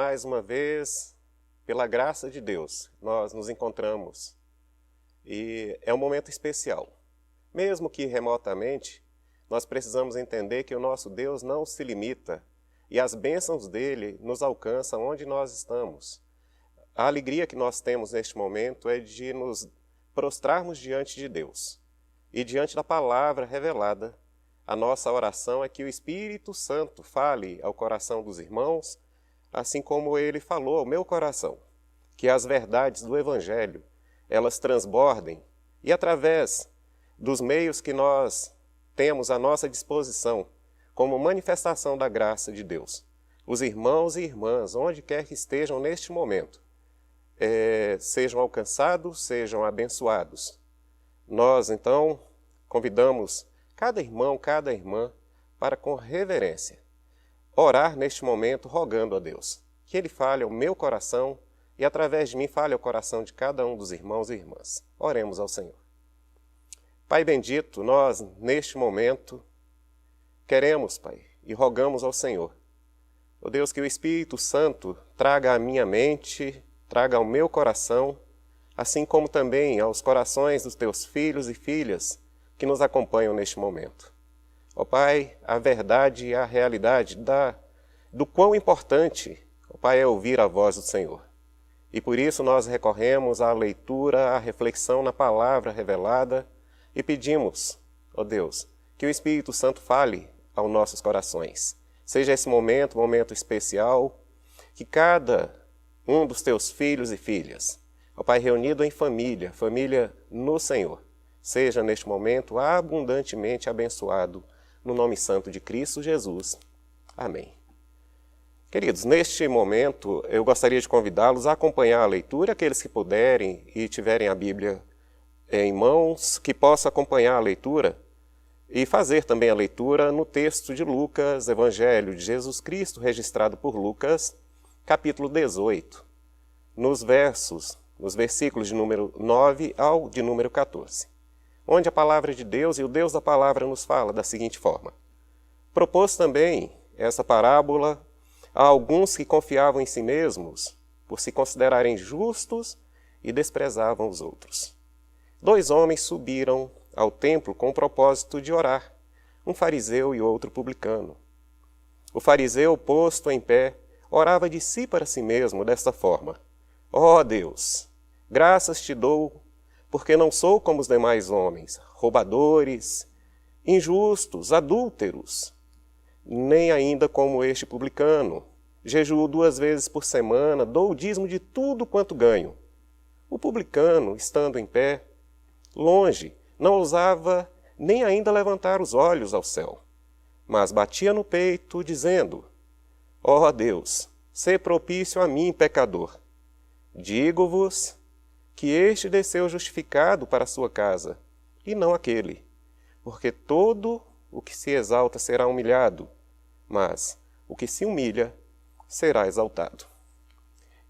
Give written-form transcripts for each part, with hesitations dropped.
mais uma vez, pela graça de Deus, nós nos encontramos e é um momento especial. Mesmo que remotamente, nós precisamos entender que o nosso Deus não se limita e as bênçãos dele nos alcançam onde nós estamos. A alegria que nós temos neste momento é de nos prostrarmos diante de Deus e diante da palavra revelada. A nossa oração é que o Espírito Santo fale ao coração dos irmãos, assim como ele falou ao meu coração, que as verdades do Evangelho, elas transbordem e através dos meios que nós temos à nossa disposição, como manifestação da graça de Deus, os irmãos e irmãs, onde quer que estejam neste momento, sejam alcançados, sejam abençoados. Nós, então, convidamos cada irmão, cada irmã, para com reverência, orar neste momento rogando a Deus, que Ele fale ao meu coração e através de mim fale ao coração de cada um dos irmãos e irmãs. Oremos ao Senhor. Pai bendito, nós, neste momento, queremos, Pai, e rogamos ao Senhor, ó Deus, que o Espírito Santo traga à minha mente, traga ao meu coração, assim como também aos corações dos teus filhos e filhas que nos acompanham neste momento. Ó Pai, a verdade e a realidade do quão importante, ó Pai, é ouvir a voz do Senhor. E por isso nós recorremos à leitura, à reflexão na palavra revelada e pedimos, ó Deus, que o Espírito Santo fale aos nossos corações. Seja esse momento, um momento especial, que cada um dos teus filhos e filhas, ó Pai, reunido em família, família no Senhor, seja neste momento abundantemente abençoado no nome santo de Cristo Jesus. Amém. Queridos, neste momento eu gostaria de convidá-los a acompanhar a leitura, aqueles que puderem e tiverem a Bíblia em mãos, que possam acompanhar a leitura e fazer também a leitura no texto de Lucas, Evangelho de Jesus Cristo, registrado por Lucas, capítulo 18, nos versículos de número 9 ao de número 14. Onde a palavra de Deus e o Deus da palavra nos fala da seguinte forma. Propôs também essa parábola a alguns que confiavam em si mesmos, por se considerarem justos e desprezavam os outros. 2 homens subiram ao templo com o propósito de orar, um fariseu e outro publicano. O fariseu, posto em pé, orava de si para si mesmo desta forma. Ó Deus, graças te dou, porque não sou como os demais homens, roubadores, injustos, adúlteros, nem ainda como este publicano. Jejuo 2 vezes por semana, dou o dízimo de tudo quanto ganho. O publicano, estando em pé, longe, não ousava nem ainda levantar os olhos ao céu, mas batia no peito, dizendo, ó Deus, sê propício a mim, pecador. Digo-vos que este desceu justificado para a sua casa, e não aquele, porque todo o que se exalta será humilhado, mas o que se humilha será exaltado.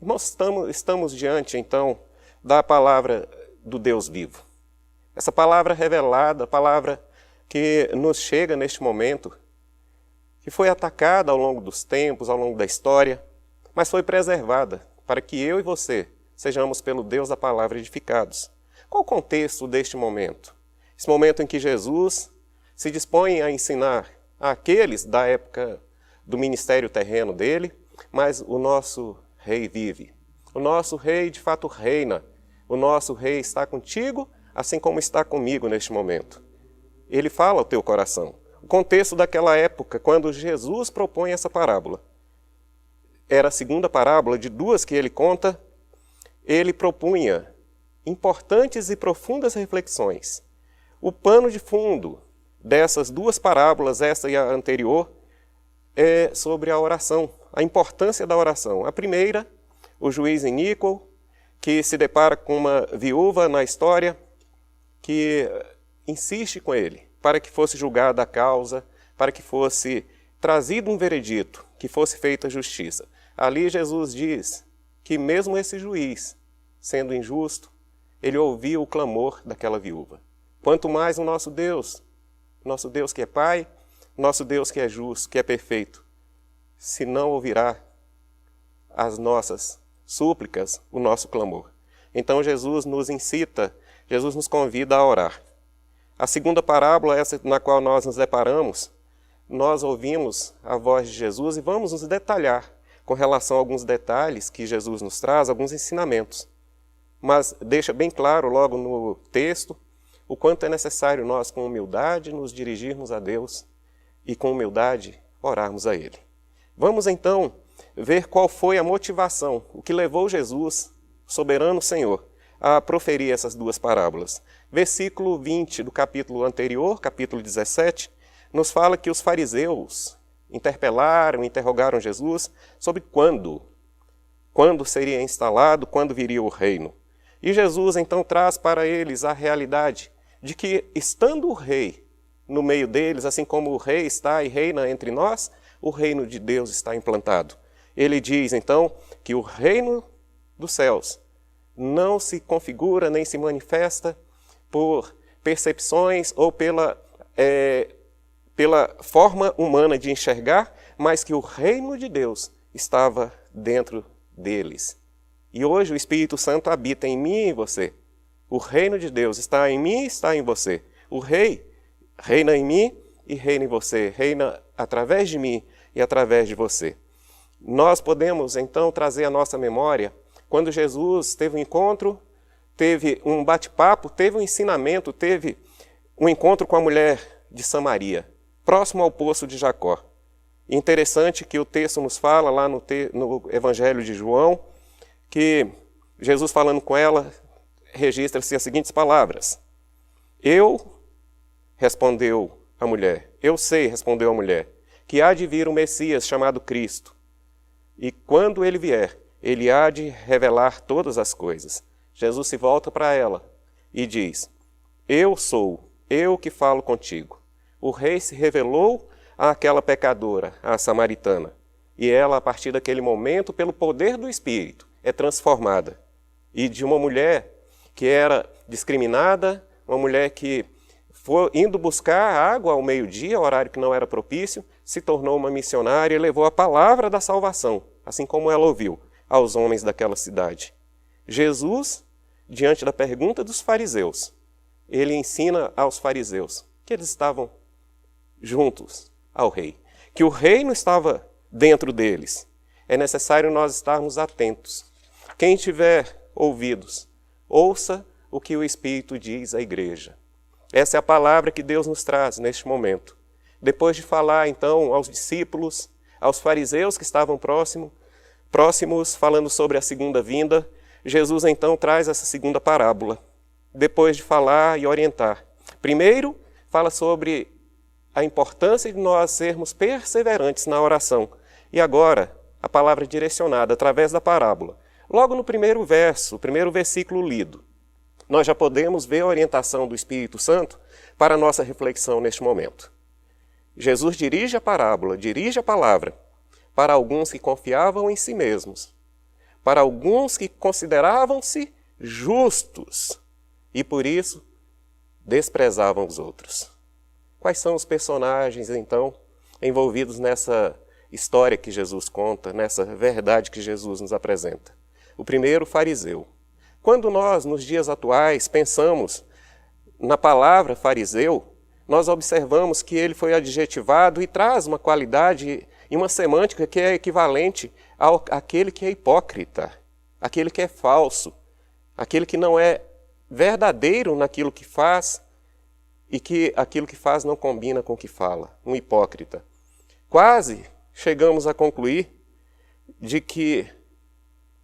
Irmãos, estamos diante, então, da palavra do Deus vivo. Essa palavra revelada, a palavra que nos chega neste momento, que foi atacada ao longo dos tempos, ao longo da história, mas foi preservada para que eu e você sejamos pelo Deus da palavra edificados. Qual o contexto deste momento? Esse momento em que Jesus se dispõe a ensinar àqueles da época do ministério terreno dele, mas o nosso rei vive. O nosso rei de fato reina. O nosso rei está contigo, assim como está comigo neste momento. Ele fala ao teu coração. O contexto daquela época, quando Jesus propõe essa parábola, era a segunda parábola de 2 que ele conta. Ele propunha importantes e profundas reflexões. O pano de fundo dessas 2 parábolas, essa e a anterior, é sobre a oração, a importância da oração. A primeira, o juiz iníquo, que se depara com uma viúva na história, que insiste com ele, para que fosse julgada a causa, para que fosse trazido um veredito, que fosse feita justiça. Ali Jesus diz que mesmo esse juiz, sendo injusto, ele ouviu o clamor daquela viúva. Quanto mais o nosso Deus que é Pai, nosso Deus que é justo, que é perfeito, se não ouvirá as nossas súplicas, o nosso clamor. Então Jesus nos incita, Jesus nos convida a orar. A segunda parábola, essa na qual nós nos deparamos, nós ouvimos a voz de Jesus e vamos nos detalhar com relação a alguns detalhes que Jesus nos traz, alguns ensinamentos. Mas deixa bem claro logo no texto o quanto é necessário nós, com humildade, nos dirigirmos a Deus e com humildade orarmos a Ele. Vamos então ver qual foi a motivação, o que levou Jesus, soberano Senhor, a proferir essas duas parábolas. Versículo 20 do capítulo anterior, capítulo 17, nos fala que os fariseus interrogaram Jesus sobre quando seria instalado, quando viria o reino. E Jesus então traz para eles a realidade de que, estando o rei no meio deles, assim como o rei está e reina entre nós, o reino de Deus está implantado. Ele diz então que o reino dos céus não se configura nem se manifesta por percepções ou pela forma humana de enxergar, mas que o reino de Deus estava dentro deles. E hoje o Espírito Santo habita em mim e em você. O reino de Deus está em mim e está em você. O rei reina em mim e reina em você, reina através de mim e através de você. Nós podemos então trazer à nossa memória quando Jesus teve um encontro, teve um bate-papo, teve um ensinamento, teve um encontro com a mulher de Samaria, próximo ao poço de Jacó. Interessante que o texto nos fala lá no Evangelho de João, que Jesus falando com ela, registra-se as seguintes palavras. Respondeu a mulher, eu sei, respondeu a mulher, que há de vir o Messias chamado Cristo. E quando ele vier, ele há de revelar todas as coisas. Jesus se volta para ela e diz, eu sou, eu que falo contigo. O rei se revelou àquela pecadora, à samaritana. E ela, a partir daquele momento, pelo poder do Espírito, é transformada. E de uma mulher que era discriminada, uma mulher que foi indo buscar água ao meio-dia, horário que não era propício, se tornou uma missionária e levou a palavra da salvação, assim como ela ouviu, aos homens daquela cidade. Jesus, diante da pergunta dos fariseus, ele ensina aos fariseus que eles estavam juntos ao rei, que o reino estava dentro deles. É necessário nós estarmos atentos. Quem tiver ouvidos, ouça o que o Espírito diz à igreja. Essa é a palavra que Deus nos traz neste momento. Depois de falar, então, aos discípulos, aos fariseus que estavam próximos, falando sobre a segunda vinda, Jesus, então, traz essa segunda parábola. Depois de falar e orientar. Primeiro, fala sobre a importância de nós sermos perseverantes na oração. E agora, a palavra direcionada através da parábola. Logo no primeiro verso, o primeiro versículo lido, nós já podemos ver a orientação do Espírito Santo para a nossa reflexão neste momento. Jesus dirige a parábola, dirige a palavra para alguns que confiavam em si mesmos, para alguns que consideravam-se justos e, por isso, desprezavam os outros. Quais são os personagens, então, envolvidos nessa história que Jesus conta, nessa verdade que Jesus nos apresenta? O primeiro, o fariseu. Quando nós, nos dias atuais, pensamos na palavra fariseu, nós observamos que ele foi adjetivado e traz uma qualidade e uma semântica que é equivalente àquele que é hipócrita, aquele que é falso, aquele que não é verdadeiro naquilo que faz e que aquilo que faz não combina com o que fala, um hipócrita. Quase chegamos a concluir de que,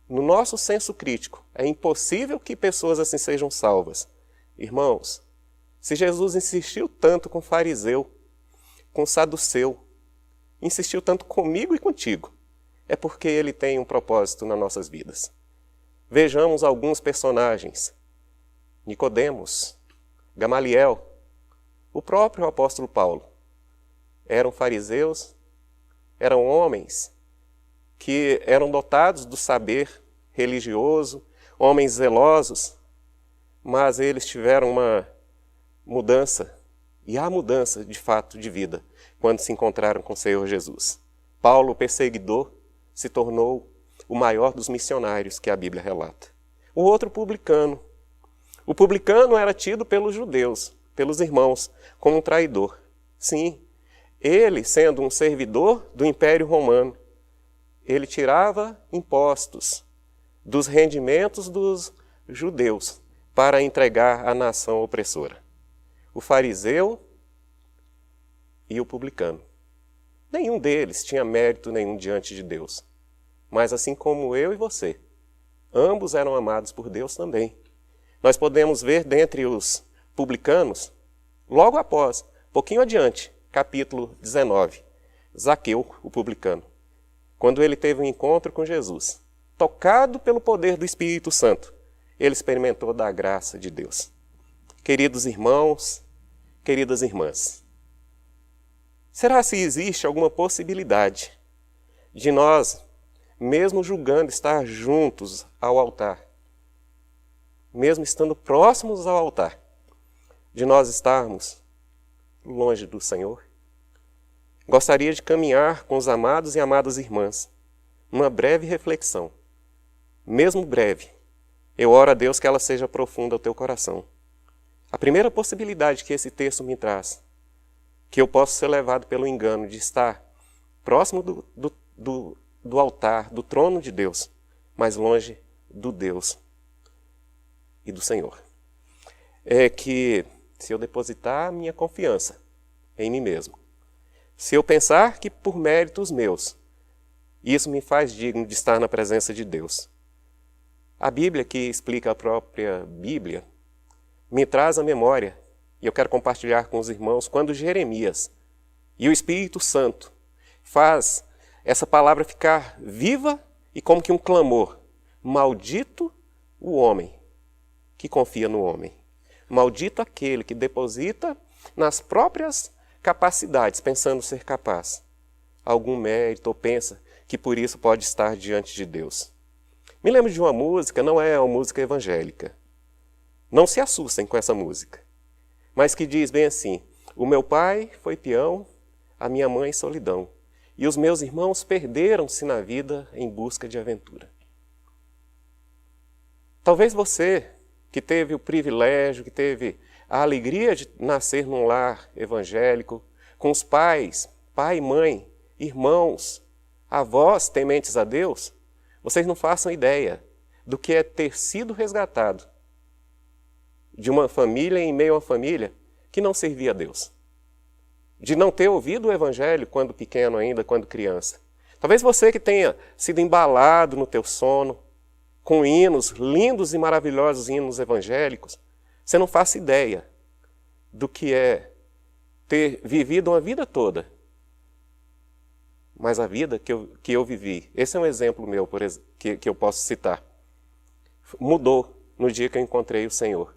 no nosso senso crítico, é impossível que pessoas assim sejam salvas. Irmãos, se Jesus insistiu tanto com o fariseu, com o saduceu, insistiu tanto comigo e contigo, é porque ele tem um propósito nas nossas vidas. Vejamos alguns personagens. Nicodemos, Gamaliel, o próprio apóstolo Paulo. Eram fariseus, eram homens que eram dotados do saber religioso, homens zelosos, mas eles tiveram uma mudança, e há mudança de fato de vida, quando se encontraram com o Senhor Jesus. Paulo, perseguidor, se tornou o maior dos missionários que a Bíblia relata. O outro publicano. O publicano era tido pelos judeus, pelos irmãos, como um traidor. Sim, ele, sendo um servidor do Império Romano, ele tirava impostos dos rendimentos dos judeus para entregar à nação opressora. O fariseu e o publicano. Nenhum deles tinha mérito nenhum diante de Deus. Mas assim como eu e você, ambos eram amados por Deus também. Nós podemos ver dentre os publicanos, logo após, pouquinho adiante, capítulo 19, Zaqueu, o publicano, quando ele teve um encontro com Jesus. Tocado pelo poder do Espírito Santo, ele experimentou da graça de Deus. Queridos irmãos, queridas irmãs, será se existe alguma possibilidade de nós, mesmo julgando estar juntos ao altar, mesmo estando próximos ao altar, de nós estarmos longe do Senhor? Gostaria de caminhar com os amados e amadas irmãs, numa breve reflexão, mesmo breve. Eu oro a Deus que ela seja profunda ao teu coração. A primeira possibilidade que esse texto me traz, que eu posso ser levado pelo engano de estar próximo do altar, do trono de Deus, mas longe do Deus e do Senhor. É que se eu depositar minha confiança em mim mesmo, se eu pensar que por méritos meus, isso me faz digno de estar na presença de Deus. A Bíblia, que explica a própria Bíblia, me traz à memória, e eu quero compartilhar com os irmãos, quando Jeremias e o Espírito Santo faz essa palavra ficar viva e como que um clamor. Maldito o homem que confia no homem. Maldito aquele que deposita nas próprias capacidades, pensando ser capaz, algum mérito ou pensa que por isso pode estar diante de Deus. Me lembro de uma música, não é uma música evangélica. Não se assustem com essa música. Mas que diz bem assim: o meu pai foi peão, a minha mãe solidão, e os meus irmãos perderam-se na vida em busca de aventura. Talvez você, que teve o privilégio, que teve a alegria de nascer num lar evangélico, com os pais, pai, mãe, irmãos, avós tementes a Deus, vocês não façam ideia do que é ter sido resgatado de uma família em meio a uma família que não servia a Deus. De não ter ouvido o Evangelho quando pequeno ainda, quando criança. Talvez você que tenha sido embalado no teu sono, com hinos, lindos e maravilhosos hinos evangélicos, você não faça ideia do que é ter vivido uma vida toda. Mas a vida que eu vivi, esse é um exemplo meu que eu posso citar, mudou no dia que eu encontrei o Senhor.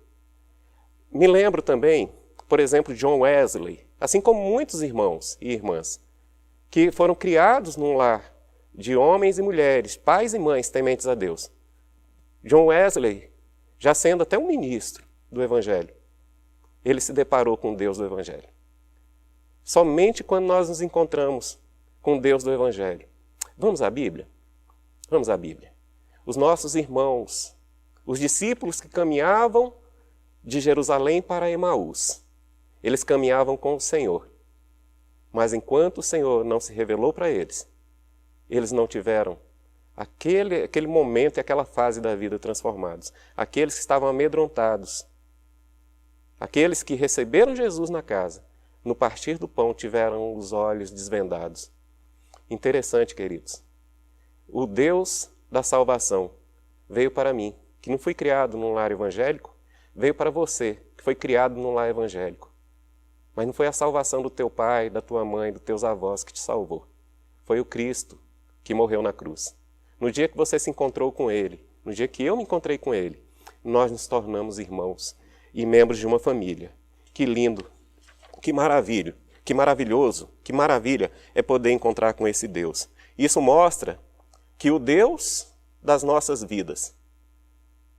Me lembro também, por exemplo, John Wesley, assim como muitos irmãos e irmãs, que foram criados num lar de homens e mulheres, pais e mães tementes a Deus. John Wesley, já sendo até um ministro do Evangelho, ele se deparou com Deus do Evangelho. Somente quando nós nos encontramos com Deus do Evangelho. Vamos à Bíblia? Vamos à Bíblia. Os nossos irmãos, os discípulos que caminhavam de Jerusalém para Emaús, eles caminhavam com o Senhor. Mas enquanto o Senhor não se revelou para eles, eles não tiveram aquele momento e aquela fase da vida transformados. Aqueles que estavam amedrontados, aqueles que receberam Jesus na casa, no partir do pão tiveram os olhos desvendados. Interessante, queridos. O Deus da salvação veio para mim, que não fui criado num lar evangélico, veio para você, que foi criado num lar evangélico. Mas não foi a salvação do teu pai, da tua mãe, dos teus avós que te salvou. Foi o Cristo que morreu na cruz. No dia que você se encontrou com Ele, no dia que eu me encontrei com Ele, nós nos tornamos irmãos e membros de uma família. Que lindo, que maravilha, que maravilhoso, que maravilha é poder encontrar com esse Deus. Isso mostra que o Deus das nossas vidas,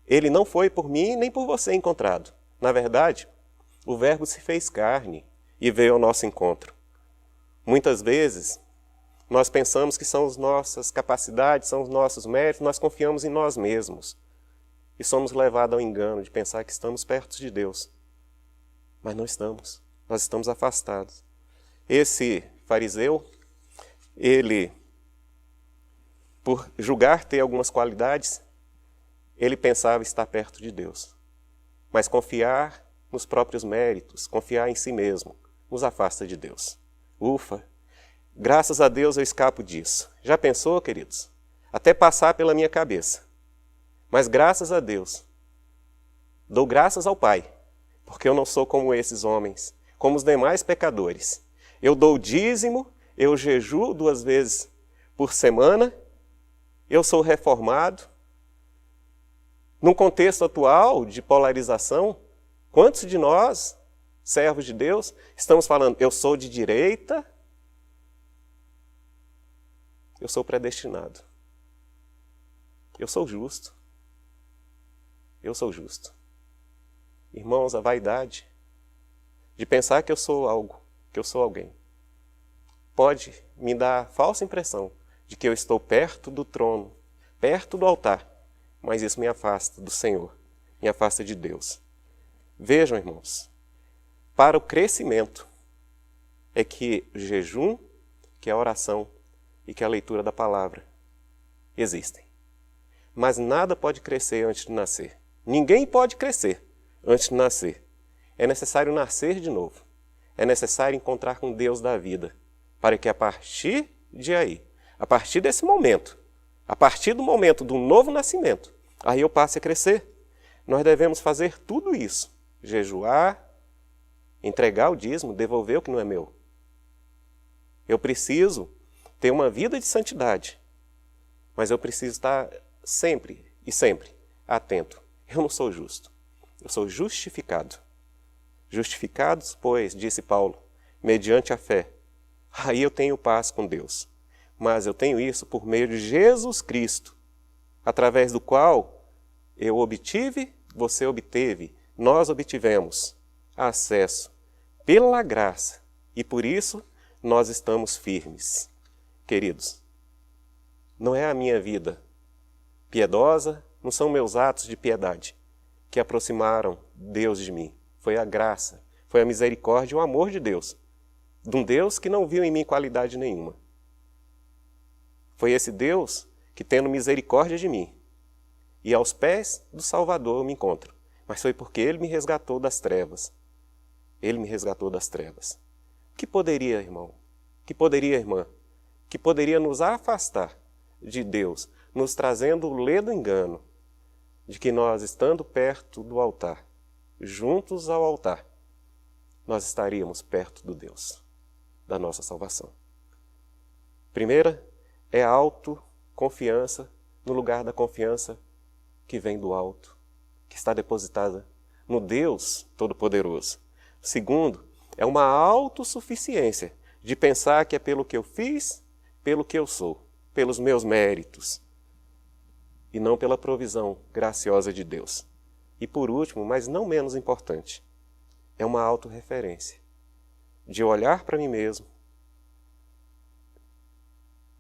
Ele não foi por mim nem por você encontrado. Na verdade, o Verbo se fez carne e veio ao nosso encontro. Muitas vezes, nós pensamos que são as nossas capacidades, são os nossos méritos, nós confiamos em nós mesmos. E somos levados ao engano de pensar que estamos perto de Deus. Mas não estamos, nós estamos afastados. Esse fariseu, ele, por julgar ter algumas qualidades, ele pensava estar perto de Deus. Mas confiar nos próprios méritos, confiar em si mesmo, nos afasta de Deus. Ufa! Graças a Deus eu escapo disso. Já pensou, queridos? Até passar pela minha cabeça. Mas graças a Deus, dou graças ao Pai, porque eu não sou como esses homens, como os demais pecadores. Eu dou dízimo, eu jejuo 2 vezes por semana, eu sou reformado. Num contexto atual de polarização, quantos de nós, servos de Deus, estamos falando, eu sou de direita, eu sou predestinado. Eu sou justo. Eu sou justo. Irmãos, a vaidade de pensar que eu sou algo, que eu sou alguém, pode me dar a falsa impressão de que eu estou perto do trono, perto do altar, mas isso me afasta do Senhor, me afasta de Deus. Vejam, irmãos, para o crescimento é que o jejum, que a oração e que a leitura da palavra existem. Mas nada pode crescer antes de nascer. Ninguém pode crescer antes de nascer. É necessário nascer de novo. É necessário encontrar com Deus da vida, para que a partir de aí, a partir desse momento, a partir do momento do novo nascimento, aí eu passe a crescer. Nós devemos fazer tudo isso. Jejuar, entregar o dízimo, devolver o que não é meu. Eu preciso ter uma vida de santidade, mas eu preciso estar sempre e sempre atento. Eu não sou justo, eu sou justificado. Justificados, pois, disse Paulo, mediante a fé. Aí eu tenho paz com Deus. Mas eu tenho isso por meio de Jesus Cristo, através do qual eu obtive, você obteve, nós obtivemos acesso pela graça. E por isso nós estamos firmes. Queridos, não é a minha vida piedosa, não são meus atos de piedade que aproximaram Deus de mim. Foi a graça, foi a misericórdia e o amor de Deus. De um Deus que não viu em mim qualidade nenhuma. Foi esse Deus que, tendo misericórdia de mim, e aos pés do Salvador eu me encontro. Mas foi porque Ele me resgatou das trevas. Ele me resgatou das trevas. O que poderia, irmão? O que poderia, irmã? O que poderia nos afastar de Deus, nos trazendo o ledo engano de que nós, estando perto do altar, juntos ao altar, nós estaríamos perto do Deus, da nossa salvação. Primeira é a autoconfiança, no lugar da confiança que vem do alto, que está depositada no Deus Todo-Poderoso. Segundo, é uma autossuficiência de pensar que é pelo que eu fiz, pelo que eu sou, pelos meus méritos, e não pela provisão graciosa de Deus. E por último, mas não menos importante, é uma autorreferência, de olhar para mim mesmo,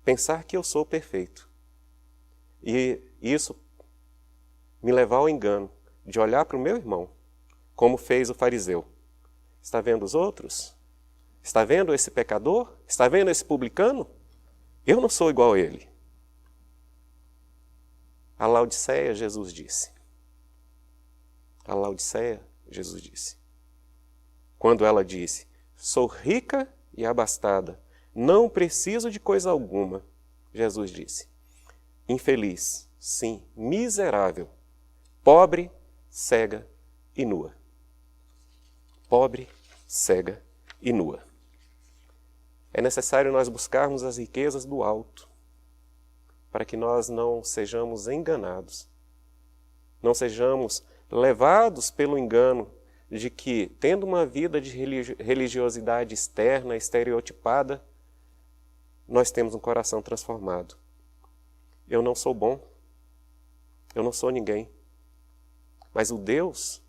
pensar que eu sou perfeito, e isso me levar ao engano de olhar para o meu irmão, como fez o fariseu. Está vendo os outros? Está vendo esse pecador? Está vendo esse publicano? Eu não sou igual a ele. A Laodiceia, Jesus disse. A Laodiceia, Jesus disse. Quando ela disse, sou rica e abastada, não preciso de coisa alguma, Jesus disse, infeliz, sim, miserável, pobre, cega e nua. Pobre, cega e nua. É necessário nós buscarmos as riquezas do alto, para que nós não sejamos enganados, não sejamos levados pelo engano de que, tendo uma vida de religiosidade externa, estereotipada, nós temos um coração transformado. Eu não sou bom, eu não sou ninguém, mas o Deus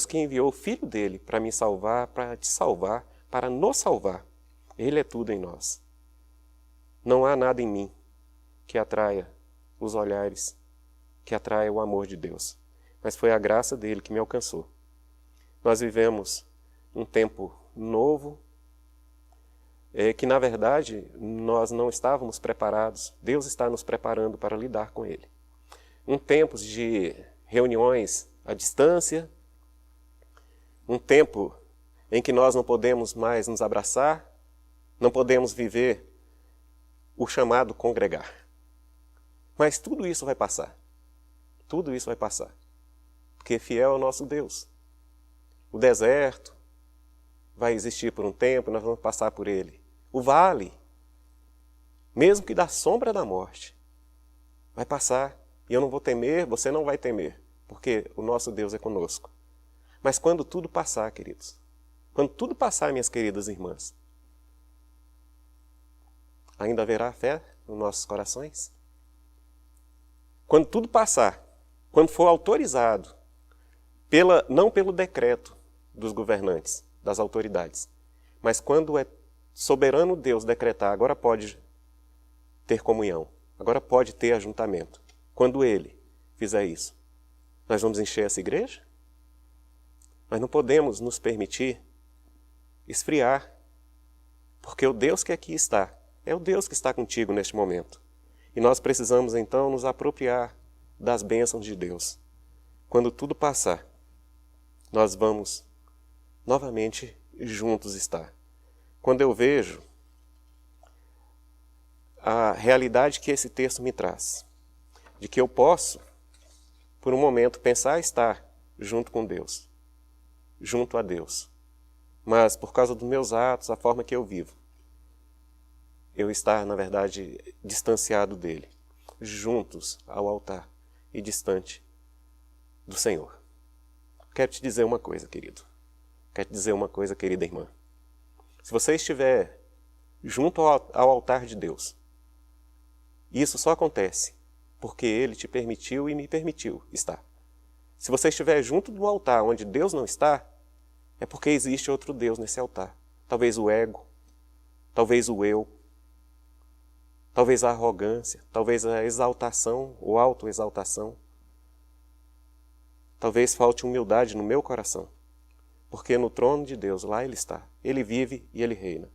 que enviou o Filho dele para me salvar, para te salvar, para nos salvar, Ele é tudo em nós. Não há nada em mim que atraia os olhares, que atraia o amor de Deus. Mas foi a graça dele que me alcançou. Nós vivemos um tempo novo, que na verdade nós não estávamos preparados. Deus está nos preparando para lidar com ele. Um tempo de reuniões à distância, um tempo em que nós não podemos mais nos abraçar, não podemos viver o chamado congregar. Mas tudo isso vai passar. Tudo isso vai passar. Porque fiel é o nosso Deus. O deserto vai existir por um tempo, nós vamos passar por ele. O vale, mesmo que da sombra da morte, vai passar. E eu não vou temer, você não vai temer, porque o nosso Deus é conosco. Mas quando tudo passar, queridos, quando tudo passar, minhas queridas irmãs, ainda haverá fé nos nossos corações? Quando tudo passar, quando for autorizado, não pelo decreto dos governantes, das autoridades, mas quando é soberano Deus decretar, agora pode ter comunhão, agora pode ter ajuntamento. Quando Ele fizer isso, nós vamos encher essa igreja? Nós não podemos nos permitir esfriar, porque o Deus que aqui está, é o Deus que está contigo neste momento. E nós precisamos então nos apropriar das bênçãos de Deus. Quando tudo passar, nós vamos novamente juntos estar. Quando eu vejo a realidade que esse texto me traz, de que eu posso, por um momento, pensar estar junto com Deus, junto a Deus, mas por causa dos meus atos, a forma que eu vivo, eu estar, na verdade, distanciado dele, juntos ao altar e distante do Senhor. Quero te dizer uma coisa, querido. Quero te dizer uma coisa, querida irmã. Se você estiver junto ao altar de Deus, isso só acontece porque Ele te permitiu e me permitiu estar. Se você estiver junto do altar onde Deus não está, é porque existe outro Deus nesse altar. Talvez o ego, talvez o eu, talvez a arrogância, talvez a exaltação ou autoexaltação. Talvez falte humildade no meu coração, porque no trono de Deus, lá Ele está. Ele vive e Ele reina.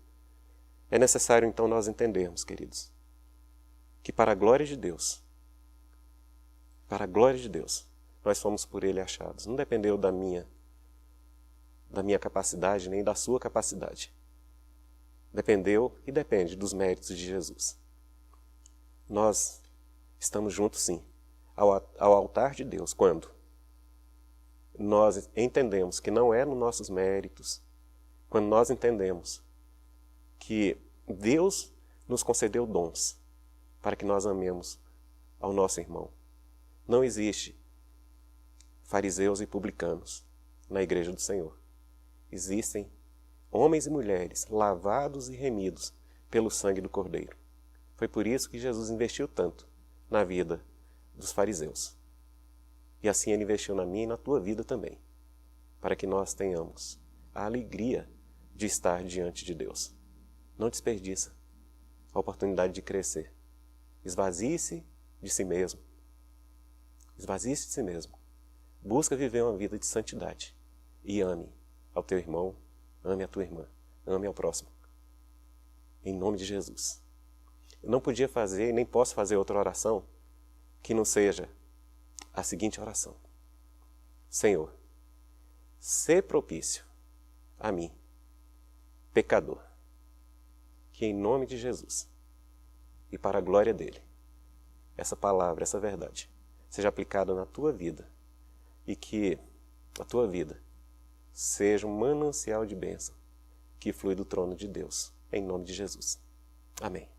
É necessário então nós entendermos, queridos, que para a glória de Deus, nós fomos por Ele achados. Não dependeu da minha capacidade, nem da sua capacidade. Dependeu e depende dos méritos de Jesus. Nós estamos juntos, sim, ao altar de Deus. Quando nós entendemos que não é nos nossos méritos, quando nós entendemos que Deus nos concedeu dons para que nós amemos ao nosso irmão. Não existe fariseus e publicanos na igreja do Senhor. Existem homens e mulheres lavados e remidos pelo sangue do Cordeiro. Foi por isso que Jesus investiu tanto na vida dos fariseus. E assim Ele investiu na minha e na tua vida também, para que nós tenhamos a alegria de estar diante de Deus. Não desperdiça a oportunidade de crescer. Esvazie-se de si mesmo. Esvazie-se de si mesmo. Busca viver uma vida de santidade. E ame ao teu irmão, ame a tua irmã, ame ao próximo. Em nome de Jesus. Eu não podia fazer e nem posso fazer outra oração que não seja a seguinte oração. Senhor, sê propício a mim, pecador, que em nome de Jesus e para a glória dele, essa palavra, essa verdade, seja aplicada na tua vida e que a tua vida seja um manancial de bênção que flui do trono de Deus, em nome de Jesus. Amém.